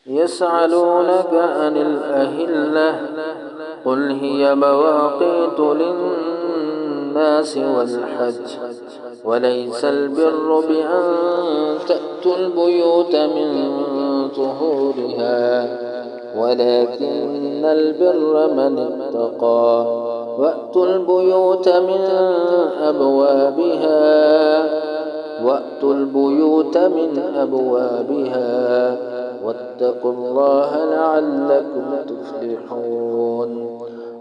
يسألونك عن الأهلة قل هي مواقيت للناس والحج وليس البر بأن تأتوا البيوت من ظهورها ولكن البر من اتقى وأتوا البيوت من أبوابها واتقوا الله لعلكم تفلحون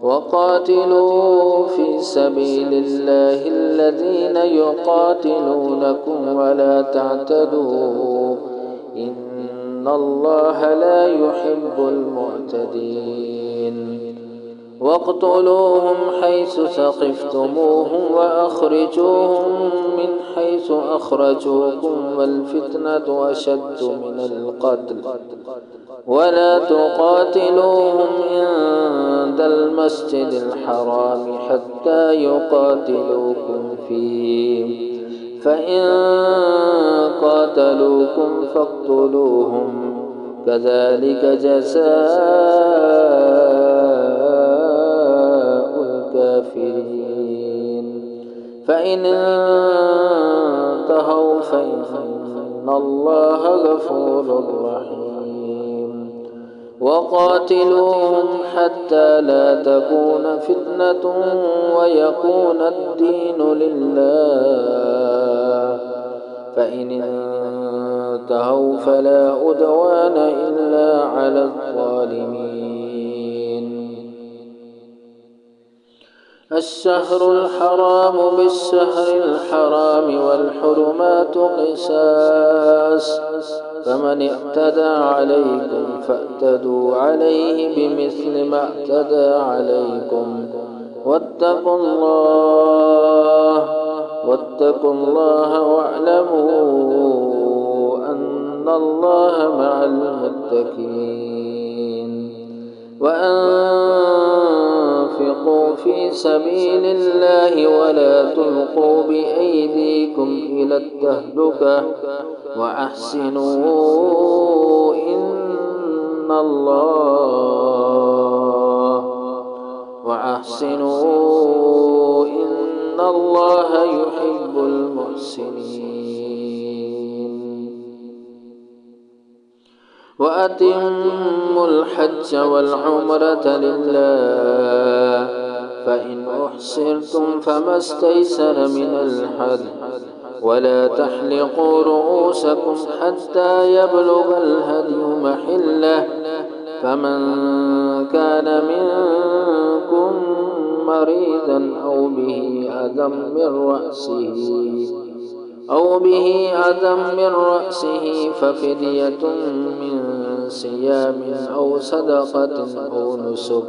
وقاتلوا في سبيل الله الذين يقاتلونكم ولا تعتدوا إن الله لا يحب المعتدين واقتلوهم حيث ثقفتموهم وأخرجوهم من حيث أخرجوكم والفتنة أشد من القتل ولا تقاتلوهم عند المسجد الحرام حتى يقاتلوكم فيه فإن قاتلوكم فاقتلوهم كذلك جزاء الكافرين فإن انتهوا فإن الله غفور رحيم وقاتلوهم حتى لا تكون فتنة ويكون الدين لله فإن انتهوا فلا عدوان إلا على الظالمين الشهر الحرام بالشهر الحرام والحرمات قصاص فمن اعتدى عليكم فاعتدوا عليه بمثل ما اعتدى عليكم واتقوا الله واعلموا أن الله مع المتقين وأنفقوا في سبيل الله ولا تلقوا بأيديكم إلى التهلكة وأحسنوا إن الله يحب المحسنين وأتموا الحج والعمرة لله فإن أحصرتم فما استيسر من الهدي ولا تحلقوا رؤوسكم حتى يبلغ الهدي محله فمن كان منكم مريضا أو به أذى من رأسه ففدية من صيام أو صدقة أو نسك